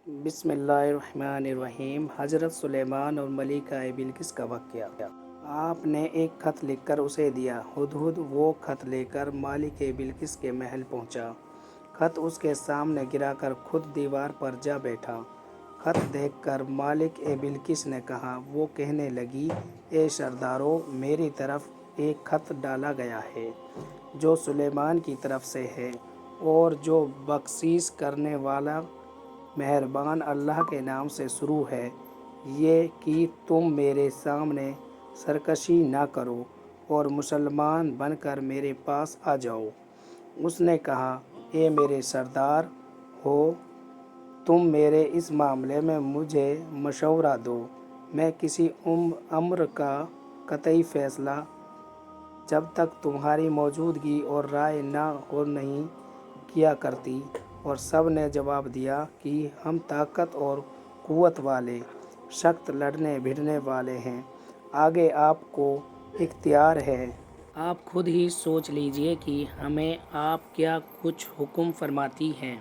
بسم اللہ الرحمن الرحیم۔ حضرت سلیمان اور ملکہ بلقیس کا واقعہ۔ آپ نے ایک خط لکھ کر اسے دیا۔ ہدہد وہ خط لے کر ملکہ بلقیس کے محل پہنچا۔ خط اس کے سامنے گرا کر خود دیوار پر جا بیٹھا۔ خط دیکھ کر ملکہ بلقیس نے کہا، وہ کہنے لگی، اے سردارو، میری طرف ایک خط ڈالا گیا ہے جو سلیمان کی طرف سے ہے، اور جو بخشش کرنے والا مہربان اللہ کے نام سے شروع ہے، یہ کہ تم میرے سامنے سرکشی نہ کرو اور مسلمان بن کر میرے پاس آ جاؤ۔ اس نے کہا، اے میرے سردار ہو، تم میرے اس معاملے میں مجھے مشورہ دو۔ میں کسی امر کا قطعی فیصلہ جب تک تمہاری موجودگی اور رائے نہ ہو نہیں کیا کرتی۔ اور سب نے جواب دیا کہ ہم طاقت اور قوت والے، سخت لڑنے بھیڑنے والے ہیں، آگے آپ کو اختیار ہے۔ آپ خود ہی سوچ لیجئے کہ ہمیں آپ کیا کچھ حکم فرماتی ہیں۔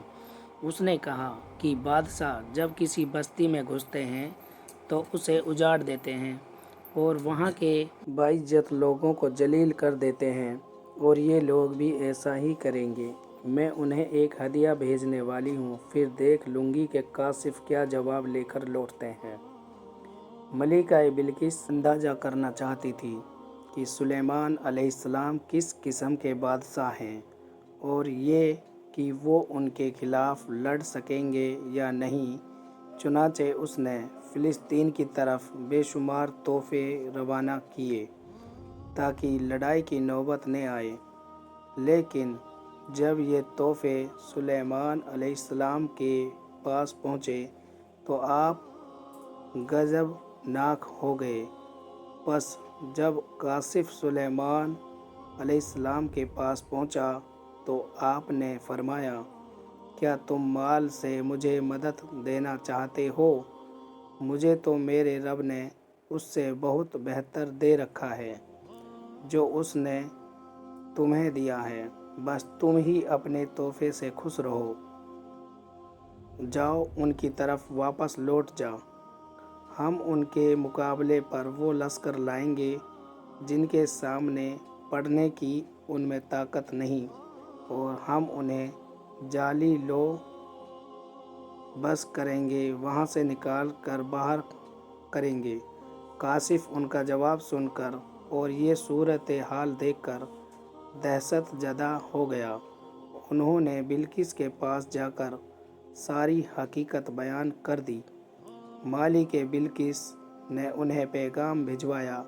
اس نے کہا کہ بادشاہ جب کسی بستی میں گھستے ہیں تو اسے اجاڑ دیتے ہیں اور وہاں کے باعزت لوگوں کو ذلیل کر دیتے ہیں، اور یہ لوگ بھی ایسا ہی کریں گے۔ میں انہیں ایک ہدیہ بھیجنے والی ہوں، پھر دیکھ لوں گی کہ کاشف کیا جواب لے کر لوٹتے ہیں۔ ملکہ بلقیس اندازہ کرنا چاہتی تھی کہ سلیمان علیہ السلام کس قسم کے بادشاہ ہیں، اور یہ کہ وہ ان کے خلاف لڑ سکیں گے یا نہیں۔ چنانچہ اس نے فلسطین کی طرف بے شمار تحفے روانہ کیے تاکہ لڑائی کی نوبت نہ آئے۔ لیکن جب یہ تحفے سلیمان علیہ السلام کے پاس پہنچے تو آپ غضبناک ہو گئے۔ پس جب کاشف سلیمان علیہ السلام کے پاس پہنچا تو آپ نے فرمایا، کیا تم مال سے مجھے مدد دینا چاہتے ہو؟ مجھے تو میرے رب نے اس سے بہت بہتر دے رکھا ہے جو اس نے تمہیں دیا ہے، بس تم ہی اپنے تحفے سے خوش رہو۔ جاؤ، ان کی طرف واپس لوٹ جاؤ۔ ہم ان کے مقابلے پر وہ لشکر لائیں گے جن کے سامنے پڑنے کی ان میں طاقت نہیں، اور ہم انہیں جالی لو بس کریں گے، وہاں سے نکال کر باہر کریں گے۔ کاشف ان کا جواب سن کر اور یہ صورتحال دیکھ کر دہشت زدہ ہو گیا۔ انہوں نے بلقیس کے پاس جا کر ساری حقیقت بیان کر دی۔ ملکہ بلقیس نے انہیں پیغام بھجوایا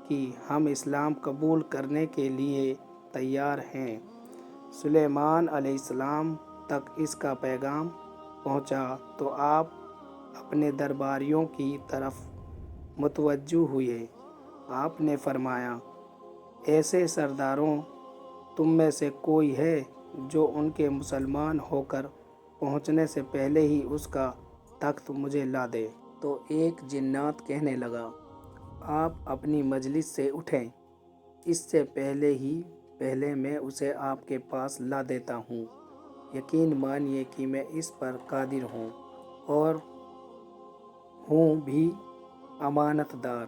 کہ ہم اسلام قبول کرنے کے لیے تیار ہیں۔ سلیمان علیہ السلام تک اس کا پیغام پہنچا تو آپ اپنے درباریوں کی طرف متوجہ ہوئے۔ آپ نے فرمایا، ایسے سرداروں، تم میں سے کوئی ہے جو ان کے مسلمان ہو کر پہنچنے سے پہلے ہی اس کا تخت مجھے لا دے؟ تو ایک جنات کہنے لگا، آپ اپنی مجلس سے اٹھیں، اس سے پہلے میں اسے آپ کے پاس لا دیتا ہوں۔ یقین مانیے کہ میں اس پر قادر ہوں، اور ہوں بھی امانت دار۔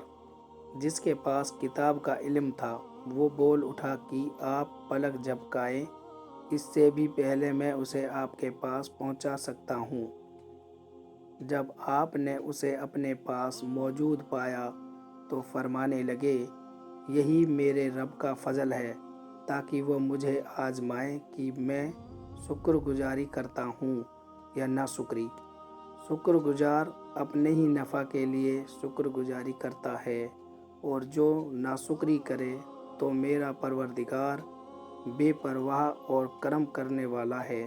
جس کے پاس کتاب کا علم تھا وہ بول اٹھا کہ آپ پلک جھپکائیں، اس سے بھی پہلے میں اسے آپ کے پاس پہنچا سکتا ہوں۔ جب آپ نے اسے اپنے پاس موجود پایا تو فرمانے لگے، یہی میرے رب کا فضل ہے تاکہ وہ مجھے آزمائے کہ میں شکر گزاری کرتا ہوں یا ناشکری۔ شکر گزار اپنے ہی نفع کے لیے شکر گزاری کرتا ہے، اور جو ناشکری کرے تو میرا پروردگار بے پرواہ اور کرم کرنے والا ہے۔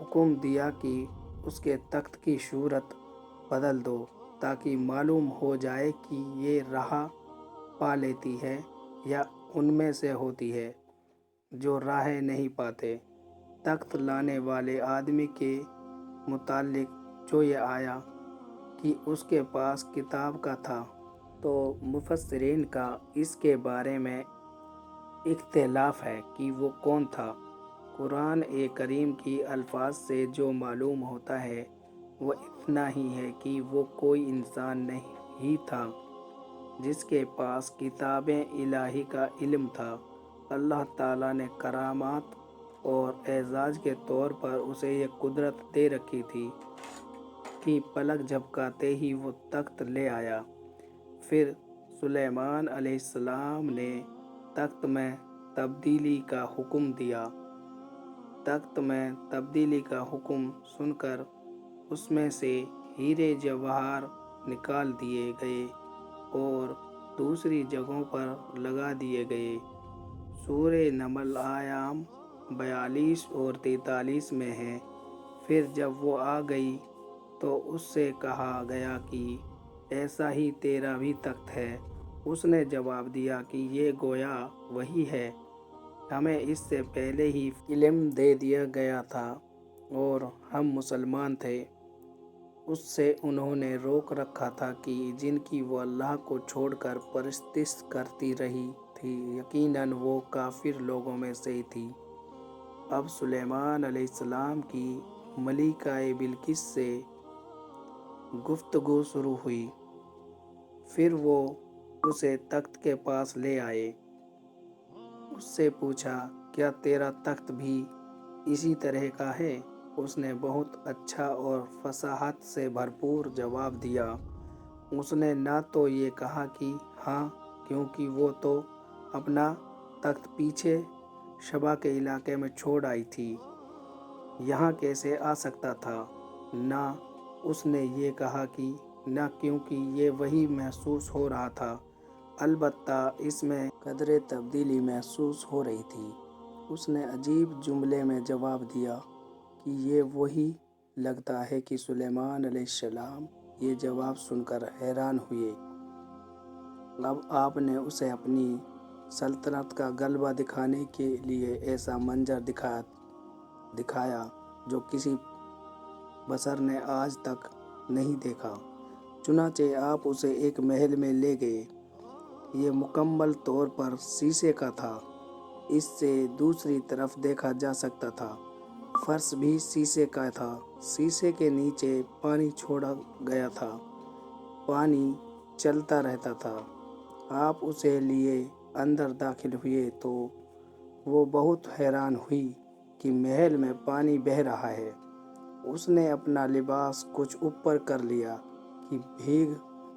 حکم دیا کہ اس کے تخت کی صورت بدل دو تاکہ معلوم ہو جائے کہ یہ راہ پا لیتی ہے یا ان میں سے ہوتی ہے جو راہ نہیں پاتے۔ تخت لانے والے آدمی کے متعلق جو یہ آیا کہ اس کے پاس کتاب کا تھا، تو مفسرین کا اس کے بارے میں اختلاف ہے کہ وہ کون تھا۔ قرآن کریم کی الفاظ سے جو معلوم ہوتا ہے وہ اتنا ہی ہے کہ وہ کوئی انسان نہیں تھا جس کے پاس کتاب الہی کا علم تھا۔ اللہ تعالیٰ نے کرامات اور اعزاز کے طور پر اسے یہ قدرت دے رکھی تھی کہ پلک جھپکاتے ہی وہ تخت لے آیا۔ پھر سلیمان علیہ السلام نے تخت میں تبدیلی کا حکم دیا۔ تخت میں تبدیلی کا حکم سن کر اس میں سے ہیرے جواہر نکال دیے گئے اور دوسری جگہوں پر لگا دیے گئے۔ سورہ نمل آیام 42 اور 43 میں ہے۔ پھر جب وہ آ گئی تو اس سے کہا گیا کہ ایسا ہی تیرا بھی تخت ہے۔ اس نے جواب دیا کہ یہ گویا وہی ہے، ہمیں اس سے پہلے ہی علم دے دیا گیا تھا اور ہم مسلمان تھے۔ اس سے انہوں نے روک رکھا تھا کہ جن کی وہ اللہ کو چھوڑ کر پرستش کرتی رہی تھی، یقیناً وہ کافر لوگوں میں سے تھی۔ اب سلیمان علیہ السلام کی ملکہ بلقیس سے گفتگو شروع ہوئی۔ پھر وہ اسے تخت کے پاس لے آئے۔ اس سے پوچھا، کیا تیرا تخت بھی اسی طرح کا ہے؟ اس نے بہت اچھا اور فصاحت سے بھرپور جواب دیا۔ اس نے نہ تو یہ کہا کہ ہاں، کیونکہ وہ تو اپنا تخت پیچھے شبا کے علاقے میں چھوڑ آئی تھی، یہاں کیسے آ سکتا تھا، نہ اس نے یہ کہا کہ نہ کیونکہ یہ وہی محسوس ہو رہا تھا، البتہ اس میں قدرے تبدیلی محسوس ہو رہی تھی۔ اس نے عجیب جملے میں جواب دیا کہ یہ وہی لگتا ہے کہ سلیمان علیہ السلام یہ جواب سن کر حیران ہوئے۔ اب آپ نے اسے اپنی سلطنت کا غلبہ دکھانے کے لیے ایسا منظر دکھایا جو کسی بشر نے آج تک نہیں دیکھا۔ چنانچہ آپ اسے ایک محل میں لے گئے۔ یہ مکمل طور پر شیشے کا تھا۔ اس سے دوسری طرف دیکھا جا سکتا تھا۔ فرش بھی شیشے کا تھا۔ شیشے کے نیچے پانی چھوڑا گیا تھا۔ پانی چلتا رہتا تھا۔ آپ اسے لیے اندر داخل ہوئے تو وہ بہت حیران ہوئی کہ محل میں پانی بہہ رہا ہے۔ اس نے اپنا لباس کچھ اوپر کر لیا کہ بھیگ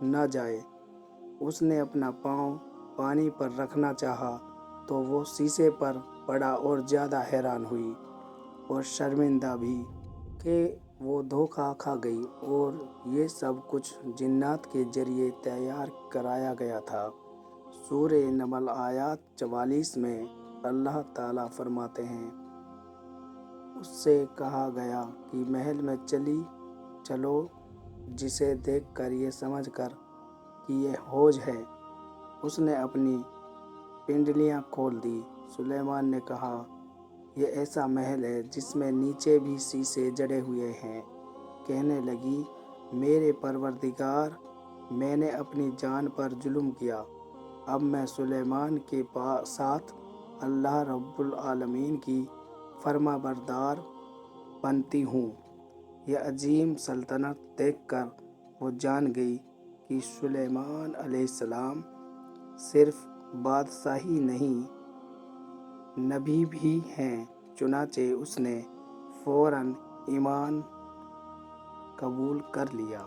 نہ جائے۔ اس نے اپنا پاؤں پانی پر رکھنا چاہا تو وہ شیشے پر پڑا اور زیادہ حیران ہوئی اور شرمندہ بھی کہ وہ دھوکہ کھا گئی اور یہ سب کچھ جنات کے ذریعے تیار کرایا گیا تھا۔ سورہ نمل آیات 44 میں اللہ تعالیٰ فرماتے ہیں، اس سے کہا گیا کہ محل میں چلو، جسے دیکھ کر یہ سمجھ کر کہ یہ حوض ہے، اس نے اپنی پنڈلیاں کھول دی۔ سلیمان نے کہا، یہ ایسا محل ہے جس میں نیچے بھی شیشے جڑے ہوئے ہیں۔ کہنے لگی، میرے پروردگار، میں نے اپنی جان پر ظلم کیا۔ اب میں سلیمان کے ساتھ اللہ رب العالمین کی فرما بردار بنتی ہوں۔ یہ عظیم سلطنت دیکھ کر وہ جان گئی کہ سلیمان علیہ السلام صرف بادشاہ ہی نہیں، نبی بھی ہیں۔ چنانچہ اس نے فوراً ایمان قبول کر لیا۔